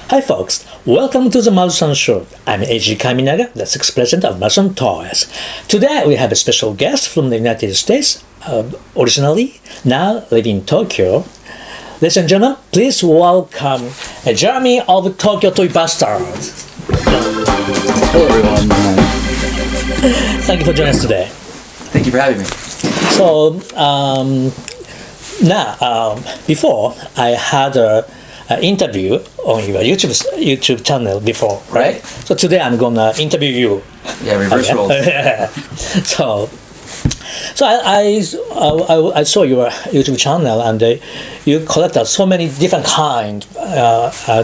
Hi folks, welcome to the MARUSAN Show. I'm Eiji Kaminaga, the 6th president of MARUSAN Toys. Today we have a special guest from the United States, originally, now living in Tokyo. Ladies and gentlemen, please welcome Jeremy of Tokyo Toy Bastard. Hello everyone. Thank you for joining us today. Thank you for having me. So, before I had an interview on your YouTube channel before, right? So today I'm gonna interview you. Yeah, reverse roles. So I saw your YouTube channel and you collected so many different kind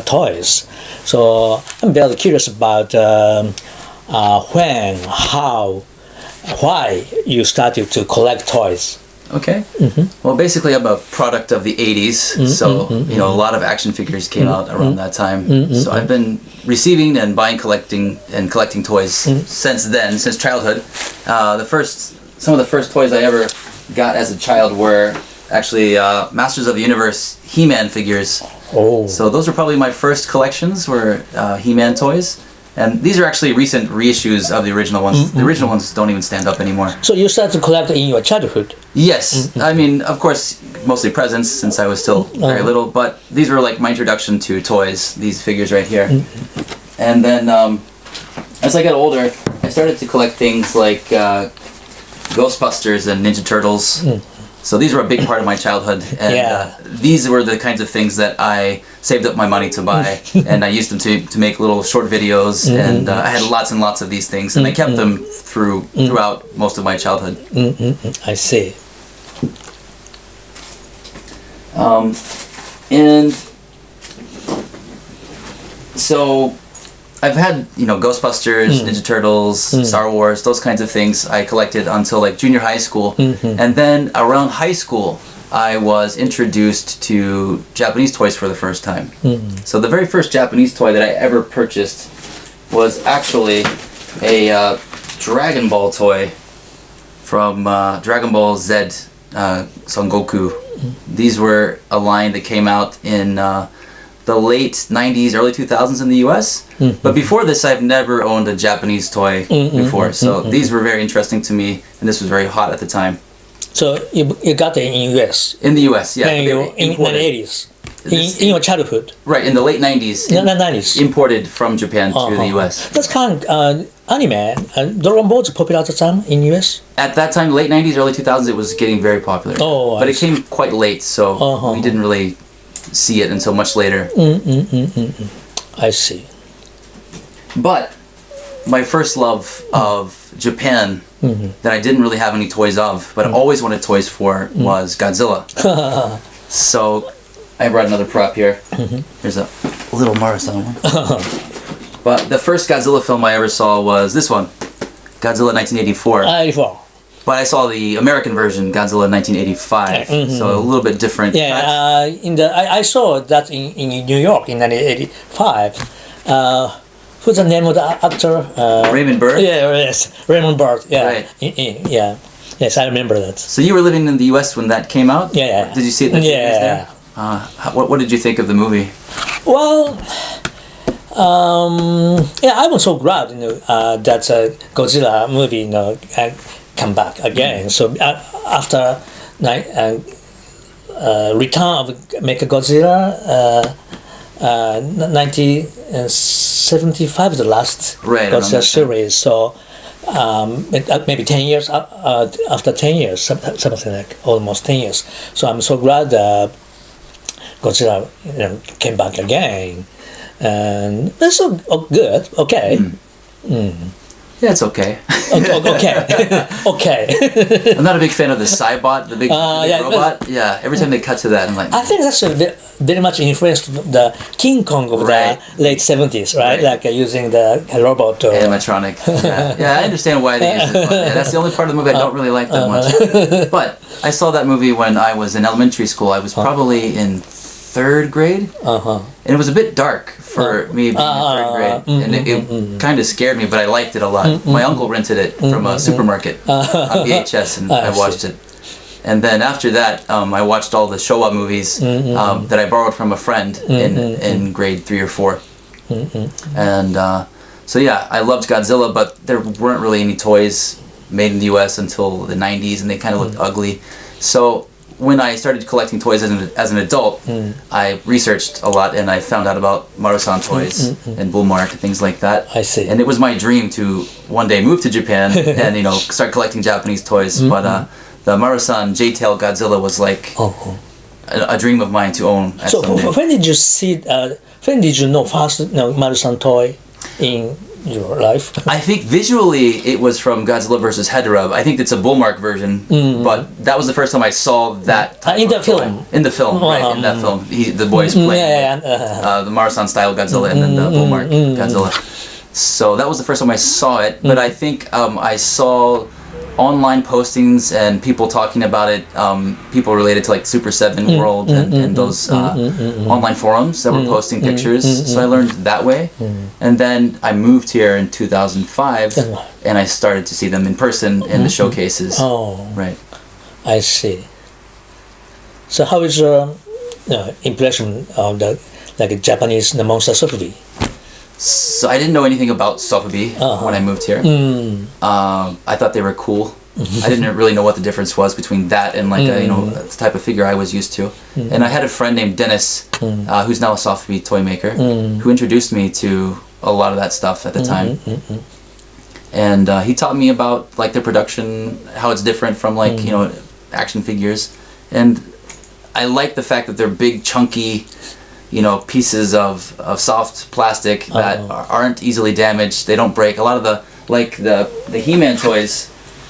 toys. So I'm very curious about when, how, why you started to collect toys. Okay. Well, basically, I'm a product of the 80s, so a lot of action figures came out around that time. So I've been receiving and collecting toys since then, since childhood. Some of the first toys I ever got as a child were actually Masters of the Universe He-Man figures. Oh. So those were probably my first collections, were He-Man toys. And these are actually recent reissues of the original ones. The original ones don't even stand up anymore. So you started to collect in your childhood? Yes. I mean, of course, mostly presents since I was still very little. But these were like my introduction to toys, these figures right here. And then as I got older, I started to collect things like Ghostbusters and Ninja Turtles. So these were a big part of my childhood. And these were the kinds of things that I saved up my money to buy. And I used them to make little short videos. And I had lots and lots of these things. And I kept them throughout most of my childhood. I see. And so I've had, Ghostbusters, Ninja Turtles, Star Wars, those kinds of things I collected until like junior high school. And then around high school, I was introduced to Japanese toys for the first time. So the very first Japanese toy that I ever purchased was actually a Dragon Ball toy from Dragon Ball Z Son Goku. These were a line that came out in the late 90s, early 2000s in the US. But before this, I've never owned a Japanese toy before. So these were very interesting to me, and this was very hot at the time. So you got it in US? In the US, yeah. In the 80s? In your childhood? Right, in the late 90s. In the 90s? Imported from Japan to the US. That's kind of anime. Dragon Ball was popular at the time in US? At that time, late 90s, early 2000s, it was getting very popular. But it came quite late, so we didn't really see it until much later. I see. But my first love of Japan that I didn't really have any toys of, but I always wanted toys for, was Godzilla. So I brought another prop here. There's a little Marusan one. But the first Godzilla film I ever saw was this one, Godzilla 1984. 84. But I saw the American version, Godzilla 1985, so a little bit different. Yeah, I saw that in New York in 1985. Who's the name of the actor? Raymond Burr? Yeah, yes, Raymond Burr. Yeah, Right. Yeah, yes, I remember that. So you were living in the U.S. when that came out? Yeah. Did you see it in the theaters there? What did you think of the movie? Well, I was so glad, that Godzilla movie, come back again. So after return of Mechagodzilla, 1975, the last Godzilla series. So maybe 10 years after 10 years, something like almost 10 years. So I'm so glad Godzilla came back again, and that's so good. Okay. Yeah, it's okay. Okay. I'm not a big fan of the Cybot, the big robot. Yeah, every time they cut to that, I'm like... I think that's very much influenced the King Kong of the late 70s, right? Like using the robot. Animatronic. Yeah, I understand why they use it. But that's the only part of the movie I don't really like that much. But I saw that movie when I was in elementary school. I was probably in 3rd grade. And it was a bit dark for me being in 3rd grade. And it kind of scared me, but I liked it a lot. My uncle rented it from a supermarket on VHS, and I watched it. And then after that, I watched all the Showa movies that I borrowed from a friend in grade 3 or 4. And so yeah, I loved Godzilla, but there weren't really any toys made in the US until the 90s, and they kind of looked ugly. So when I started collecting toys as an adult, I researched a lot, and I found out about Marusan toys and Bullmark and things like that. I see. And it was my dream to one day move to Japan and start collecting Japanese toys. But the Marusan J-Tail Godzilla was like a dream of mine to own. So when did you see? When did you know first Marusan toy in your life? I think visually it was from Godzilla vs. Hedorah. I think it's a Bullmark version, but that was the first time I saw that in the film. In the film, right? In that film, the boys playing the Marusan style Godzilla and then the Bullmark Godzilla. So that was the first time I saw it. But I think I saw online postings and people talking about it, people related to like Super 7 World and those online forums that were posting pictures. So I learned that way. And then I moved here in 2005 and I started to see them in person in the showcases. Oh, right. I see. So how is your impression of the Japanese monster sofubi? So I didn't know anything about sofubi when I moved here. I thought they were cool. I didn't really know what the difference was between that and like the type of figure I was used to. And I had a friend named Dennis, who's now a sofubi toy maker, who introduced me to a lot of that stuff at the time. And he taught me about like their production, how it's different from like action figures. And I like the fact that they're big, chunky, pieces of soft plastic that aren't easily damaged. They don't break. A lot of the He-Man toys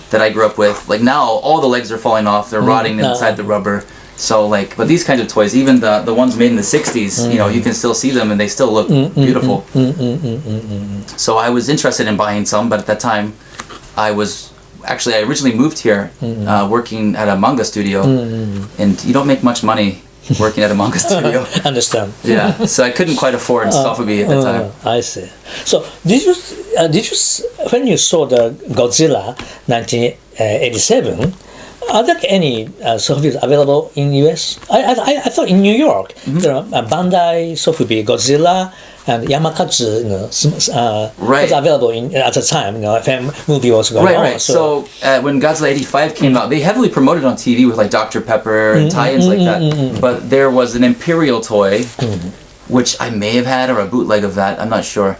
that I grew up with, like now all the legs are falling off. They're rotting inside the rubber. So but these kinds of toys, even the ones made in the 60s, you can still see them and they still look beautiful. So I was interested in buying some, but at that time I originally moved here working at a manga studio, and you don't make much money working at a manga studio. Understand. Yeah, so I couldn't quite afford sofubi at the time. I see. So did you when you saw the Godzilla 1987? Are there any sofubi available in US? I thought in New York there are Bandai Sofubi Godzilla and Yamakatsu was available at the time. When movie was going on. Right. So when Godzilla 85 came out, they heavily promoted on TV with like Dr. Pepper and tie-ins like that. But there was an Imperial toy, which I may have had, or a bootleg of that. I'm not sure.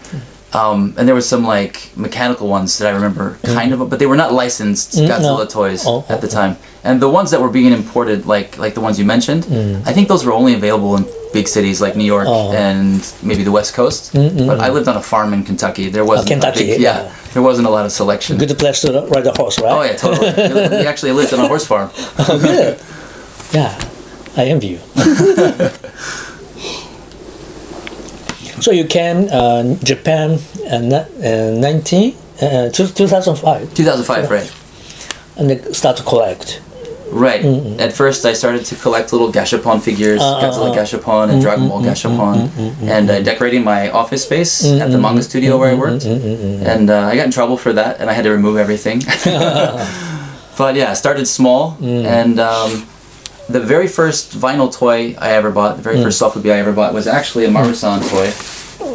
And there was some like mechanical ones that I remember kind of, but they were not licensed Godzilla toys at the time. And the ones that were being imported, like the ones you mentioned, I think those were only available in big cities like New York and maybe the West Coast. But I lived on a farm in Kentucky. There wasn't there wasn't a lot of selection. Good place to ride a horse, right? Oh yeah, totally. We actually lived on a horse farm. Oh, good. Yeah, I envy you. So you came Japan 2005. 2005, right. And then start to collect. Right. At first I started to collect little Gashapon figures, Godzilla Gashapon and Dragon Ball Gashapon, and decorating my office space at the manga studio where I worked. And I got in trouble for that, and I had to remove everything. But yeah, I started small, and the very first vinyl toy I ever bought, the very first sofubi I ever bought, was actually a Marusan toy,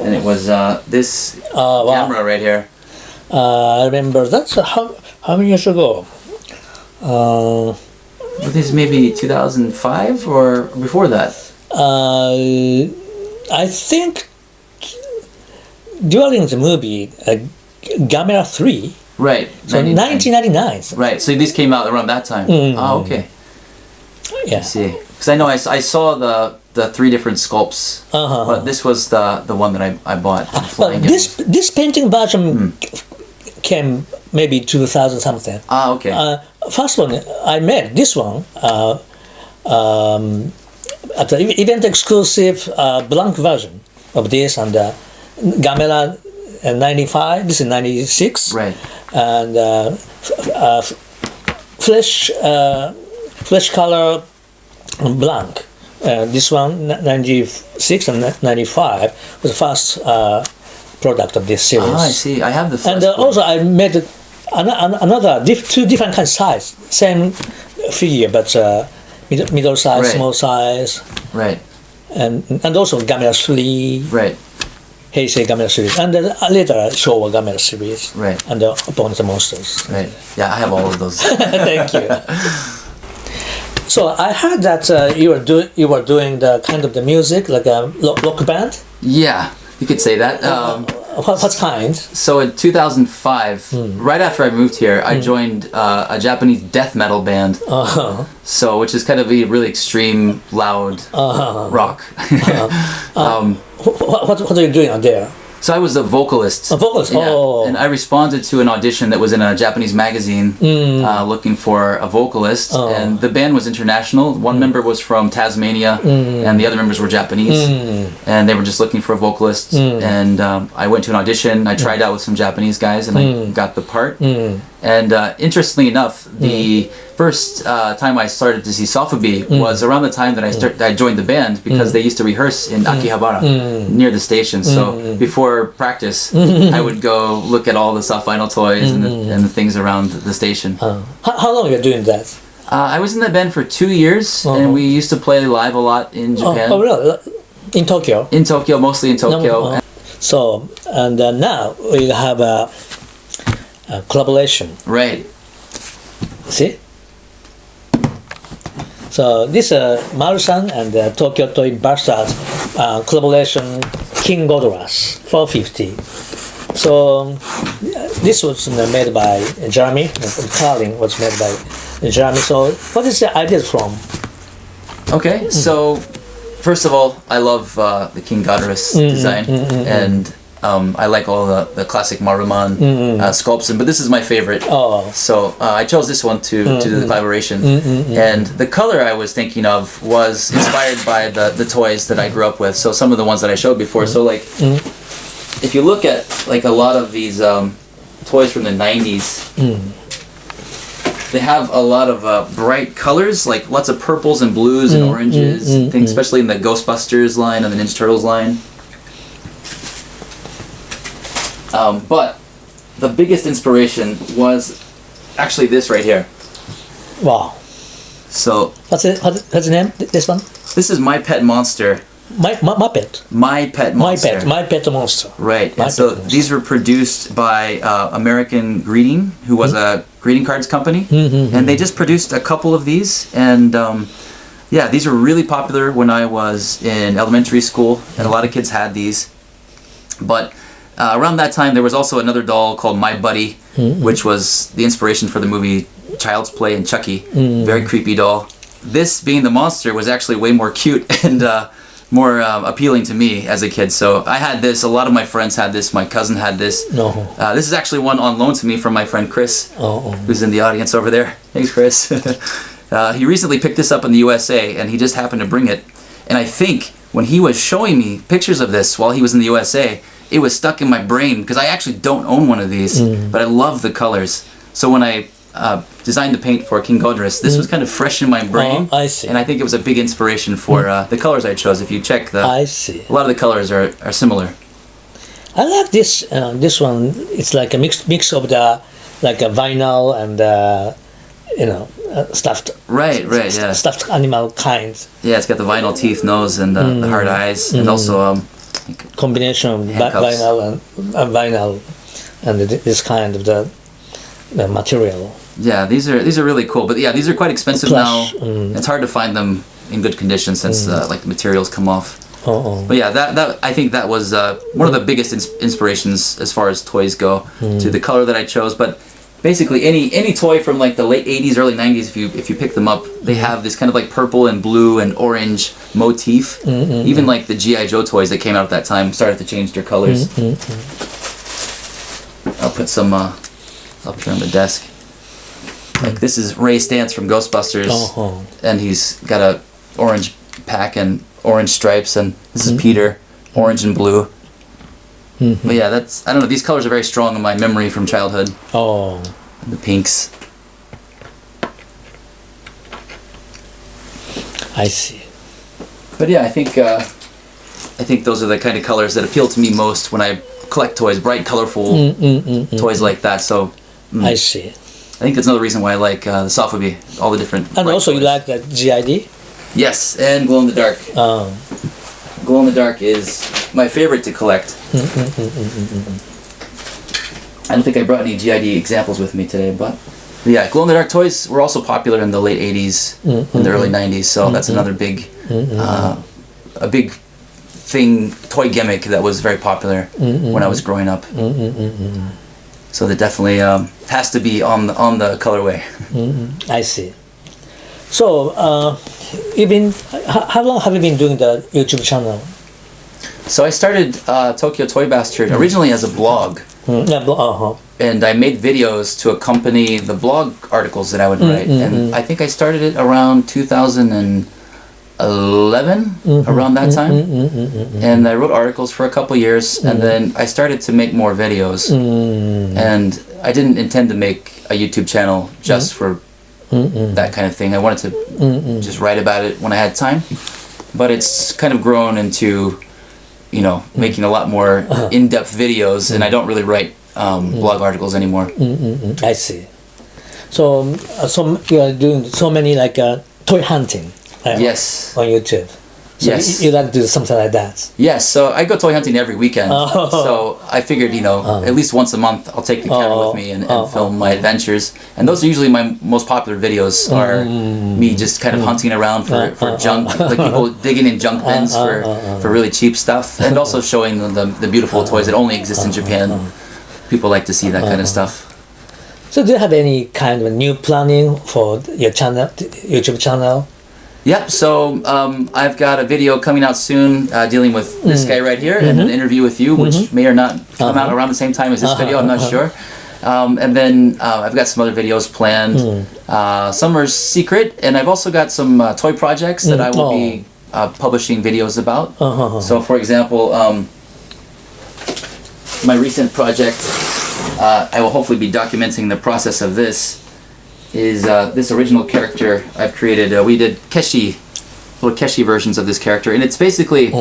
and it was this camera right here. I remember that's how many years ago? This maybe 2005 or before that? I think during the movie Gamera 3. Right. So 1999. Right. So these came out around that time. Okay. Yeah. I see. Because I know I saw the three different sculpts, but this was the one that I bought. But this painting version came maybe 2000 something. Okay. First one I made this one at the event exclusive blank version of this, and Gamera 95. This is 96. Right. And flesh color blank. This one 96 and 95 was the first product of this series. I see. I have the first and also I made another two different kind of size, same figure, but middle size, Right. small size, Right. and also Gamera 3, Right. Heisei Gamera series, and then later Showa Gamera series, Right. and the Opponents and Monsters. Right. Yeah, I have all of those. Thank you. So I heard that you were doing the kind of the music like a rock band. Yeah, you could say that. What kind? So in 2005, right after I moved here, I joined a Japanese death metal band. So, which is kind of a really extreme, loud rock. What are you doing out there? So I was a vocalist. A vocalist. Yeah. Oh. And I responded to an audition that was in a Japanese magazine looking for a vocalist. And the band was international. One member was from Tasmania and the other members were Japanese. And they were just looking for a vocalist. And I went to an audition. I tried out with some Japanese guys and I got the part. And interestingly enough, the first time I started to see Sofubi was around the time that I joined the band because they used to rehearse in Akihabara near the station. So before practice, I would go look at all the soft vinyl toys and the things around the station. How long are you doing that? I was in the band for 2 years, and we used to play live a lot in Japan. Oh, really? In Tokyo? In Tokyo, mostly in Tokyo. So, and now we have a collaboration. Right. See? So this Marusan and Tokyo Toy Bastard collaboration King Godras 450. So this was made by Jeremy. Carling was made by Jeremy. So what is the idea from? Okay, so first of all, I love the King Godras design, and I like all the classic Maruman sculpts, but this is my favorite. So I chose this one to do the collaboration. And the color I was thinking of was inspired by the toys that I grew up with. So some of the ones that I showed before. So like, if you look at like a lot of these toys from the 90s, they have a lot of bright colors, like lots of purples and blues and oranges, and things, especially in the Ghostbusters line and the Ninja Turtles line. But the biggest inspiration was actually this right here. Wow. So What's the name? This one? this is My Pet Monster. Muppet. My Pet Monster. My Pet Monster. Right. My And so Pet Monster. these were produced by American Greeting, who was a greeting cards company, and they just produced a couple of these. And yeah, these were really popular when I was in elementary school, and a lot of kids had these. But around that time, there was also another doll called My Buddy, which was the inspiration for the movie Child's Play and Chucky. Very creepy doll. This, being the monster, was actually way more cute and more appealing to me as a kid. So I had this. A lot of my friends had this. My cousin had this. This is actually one on loan to me from my friend Chris, who's in the audience over there. Thanks, Chris. He recently picked this up in the USA, and he just happened to bring it. And I think when he was showing me pictures of this while he was in the USA, it was stuck in my brain because I actually don't own one of these, but I love the colors. So when I designed the paint for King Godras, this was kind of fresh in my brain. I see. And I think it was a big inspiration for the colors I chose. If you check I see. a lot of the colors are similar. I like this. This one. It's like a mix of the like a vinyl and stuffed. Right, yeah. Stuffed animal kinds. Yeah, it's got the vinyl teeth, nose, and the hard eyes, and also Combination of handcuffs. vinyl and this kind of the material. Yeah, these are really cool. But yeah, these are quite expensive now. It's hard to find them in good condition since like the materials come off. But yeah, that I think that was one of the biggest inspirations as far as toys go, to the color that I chose. But basically, any toy from like the late 80s, early 90s, if you pick them up, they have this kind of like purple and blue and orange motif. Even like the GI Joe toys that came out at that time started to change their colors. I'll put some up here on the desk. Like this is Ray Stantz from Ghostbusters, and he's got a orange pack and orange stripes, and this is Peter, orange and blue. But yeah, I don't know, these colors are very strong in my memory from childhood. The pinks. I see. But yeah, I think those are the kind of colors that appeal to me most when I collect toys, bright, colorful toys like that. So I see. think that's another reason why I like the Sofubi, all the different. And also toys. you like the GID? Yes, and glow in the dark. Glow in the dark is my favorite to collect. I don't think I brought any GID examples with me today, but yeah, glow in the dark toys were also popular in the late 80s and the early 90s, so that's another big a big thing, toy gimmick that was very popular when I was growing up. So that definitely has to be on the colorway. I see. So how long have you been doing the YouTube channel? So I started Tokyo Toy Bastard originally as a blog. And I made videos to accompany the blog articles that I would write. And I think I started it around 2011, around that time. And I wrote articles for a couple years, and then I started to make more videos. And I didn't intend to make a YouTube channel just for that kind of thing. I wanted to just write about it when I had time. But it's kind of grown into, making a lot more in-depth videos, and I don't really write blog articles anymore. I see. So you are doing so many like toy hunting. Yes. On YouTube. So yes. You like to do something like that? Yes. So I go toy hunting every weekend. So I figured, at least once a month, I'll take the camera with me and film my adventures. And those are usually my most popular videos. Are me just kind of hunting around for junk, like people digging in junk bins for really cheap stuff, and also showing the beautiful toys that only exist in Japan. People like to see that kind of stuff. So do you have any kind of new planning for your channel, YouTube channel? Yep, so I've got a video coming out soon dealing with this guy right here, and an interview with you, which may or not come out around the same time as this video, I'm not sure. And then I've got some other videos planned. Some are secret, and I've also got some toy projects that I will be publishing videos about. So for example, my recent project, I will hopefully be documenting the process of this, is this original character I've created. We did little Keshi versions of this character, and it's basically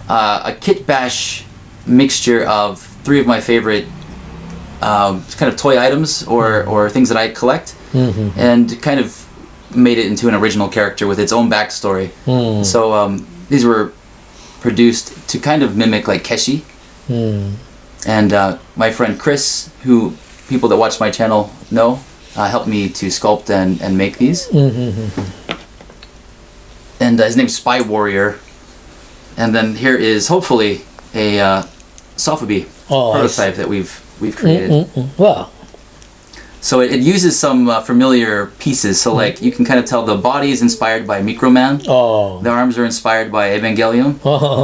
a kit bash mixture of 3 of my favorite kind of toy items or things that I collect, and kind of made it into an original character with its own backstory. So these were produced to kind of mimic like Keshi. And my friend Chris, who people that watch my channel know, helped me to sculpt and make these. And his name's Spy Warrior. And then here is hopefully a Sofubi prototype that we've created. Wow. So it uses some familiar pieces. So like you can kind of tell the body is inspired by Microman. The arms are inspired by Evangelion.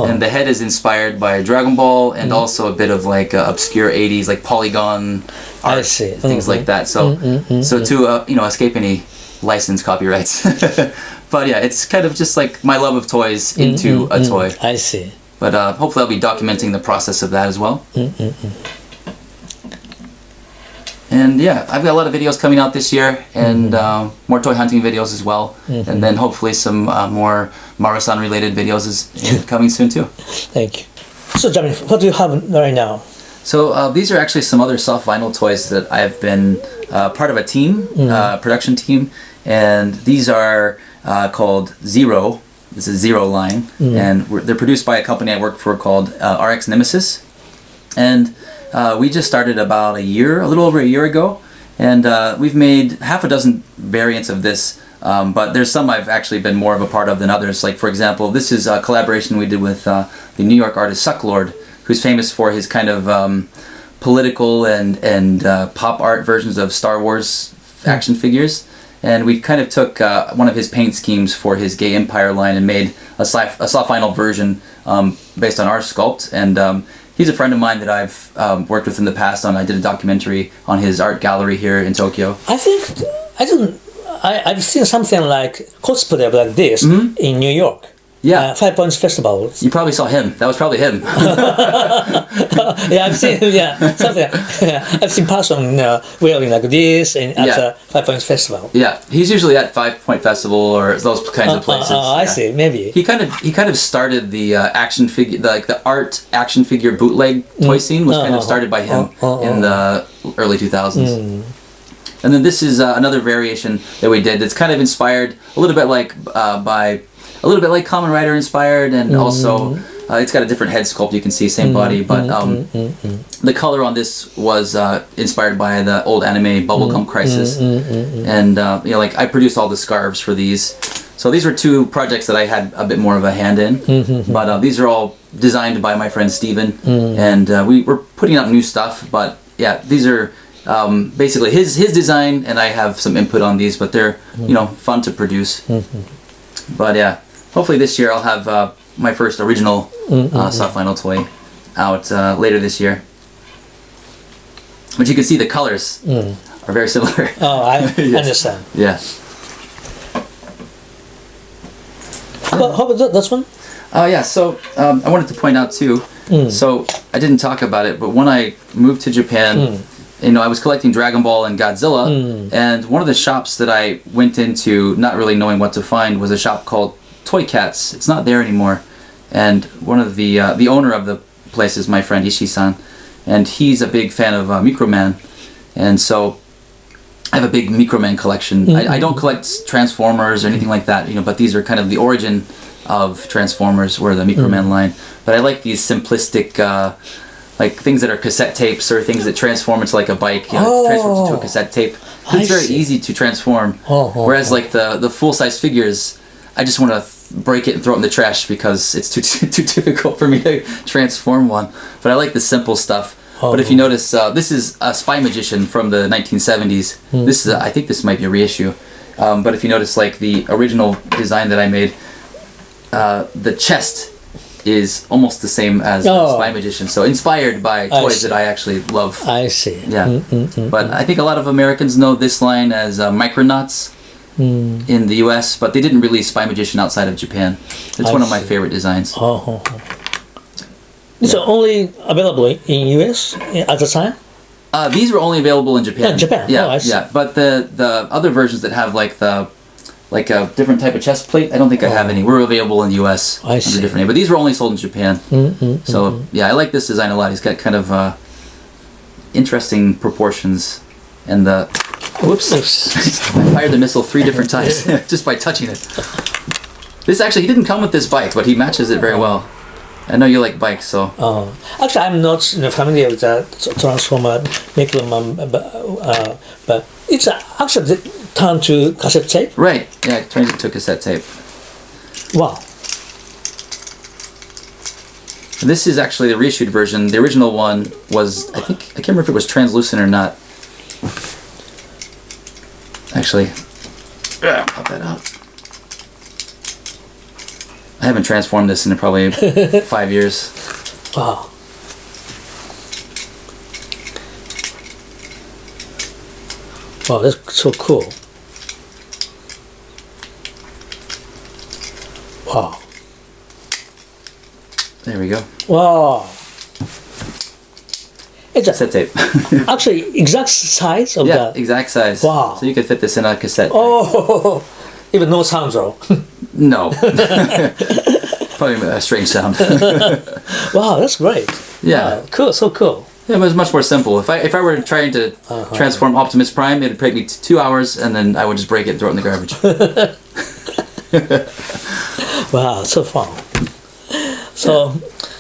And the head is inspired by Dragon Ball, and also a bit of like obscure 80s like polygon art, things like that. So to escape any license copyrights. But yeah, it's kind of just like my love of toys into a toy. I see. But hopefully I'll be documenting the process of that as well. And yeah, I've got a lot of videos coming out this year, and more toy hunting videos as well. And then hopefully some more Marusan related videos is coming soon too. Thank you. So Jeremy, what do you have right now? So these are actually some other soft vinyl toys that I've been part of a team, production team. And these are called Zero. This is Zero line. And they're produced by a company I work for called RX Nemesis. And we just started about a little over a year ago, and we've made half a dozen variants of this, but there's some I've actually been more of a part of than others. Like for example, this is a collaboration we did with the New York artist Sucklord, who's famous for his kind of political and pop art versions of Star Wars action figures. And we kind of took one of his paint schemes for his Gay Empire line and made a soft vinyl version based on our sculpt. And he's a friend of mine that I've worked with in the past. I did a documentary on his art gallery here in Tokyo. I've seen something like cosplay like this in New York. Yeah. 5 Points Festival. You probably saw him. That was probably him. Yeah, I've seen something. I've seen person wearing like this at the 5 Points Festival. Yeah, he's usually at 5 Point Festival or those kinds of places. I see. Maybe he kind of started the action figure, like the art action figure bootleg toy scene was kind of started by him in the early 2000s. And then this is another variation that we did. That's kind of inspired a little bit like Kamen Rider inspired, and also it's got a different head sculpt. You can see same body, but the color on this was inspired by the old anime Bubblegum Crisis, and like I produced all the scarves for these. So these were two projects that I had a bit more of a hand in, but these are all designed by my friend Steven, and we were putting out new stuff. But yeah, these are basically his design, and I have some input on these, but they're fun to produce. But yeah, hopefully this year I'll have my first original soft vinyl toy out later this year. But you can see the colors are very similar. Oh, I Yes. understand. Yeah. How about this one? Oh yeah, so I wanted to point out too, so I didn't talk about it, but when I moved to Japan, I was collecting Dragon Ball and Godzilla, and one of the shops that I went into not really knowing what to find was a shop called Toy Cats. It's not there anymore, and one of the owner of the place is my friend Ishii-san, and he's a big fan of Microman, and so I have a big Microman collection. I don't collect Transformers or anything like that, but these are kind of the origin of Transformers, or the Microman line. But I like these simplistic, like things that are cassette tapes, or things that transform into like a bike, transforms into a cassette tape. It's very easy to transform. Whereas like the full-size figures, I just want to break it and throw it in the trash because it's too difficult for me to transform one. But I like the simple stuff. But if you notice, this is a Spy Magician from the 1970s. This is, I think this might be a reissue. But if you notice, like the original design that I made, the chest is almost the same as the Spy Magician. So inspired by toys that I actually love. I see. Yeah. But I think a lot of Americans know this line as Micronauts in the US, but they didn't release Spy Magician outside of Japan. It's one of my favorite designs. These are only available in US at the time? These were only available in Japan. Japan. Yeah, I see. yeah. But the other versions that have like a different type of chest plate, I don't think I have any. We're available in the US I see. under a different name. But these were only sold in Japan. So yeah, I like this design a lot. He's got kind of interesting proportions, and the whoops, I fired the missile 3 different times just by touching it. This actually, he didn't come with this bike, but he matches it very well. I know you like bikes, so. Actually, I'm not familiar with the Transformer Microman, but it's actually turned to cassette tape. Right. Yeah, it turns into cassette tape. Wow. This is actually the reissued version. The original one was, I can't remember if it was translucent or not. Actually, pop that out. I haven't transformed this in probably 5 years. Wow. Wow, that's so cool. Wow. There we go. Wow. It's Cassette tape. actually exact size of Yeah, the... exact size. Wow. So you could fit this in a cassette. Oh, even no sound though. No. Probably a strange sound. Wow, that's great. Yeah. Wow, cool, so cool. Yeah, it was much more simple. If I were trying to transform Optimus Prime, it'd take me 2 hours, and then I would just break it and throw it in the garbage. Wow, so fun. So,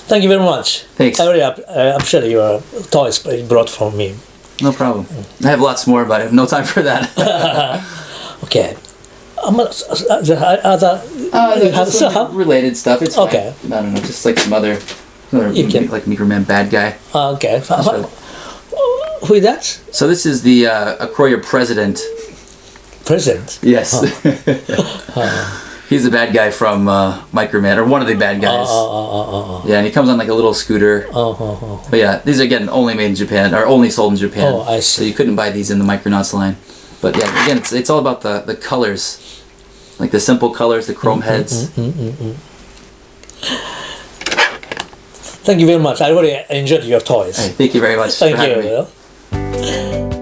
thank you very much. Thanks. I really appreciate your toys you brought for me. No problem. I have lots more, but I have no time for that. Okay. Other you have some some? related stuff. It's Okay. fine. I don't know, just like some other You can- like Microman bad guy. Okay. right. Who is that? So this is the Acroya president. President. Yes. He's the bad guy from Microman, or one of the bad guys. Yeah, and he comes on like a little scooter. But yeah, these are again only made in Japan, or only sold in Japan. Oh, I So see. you couldn't buy these in the Micronauts line. But yeah, again, it's all about the colors, like the simple colors, the chrome heads. Thank you very much. I really enjoyed your toys. Hey, thank you very much Thank for having me. you.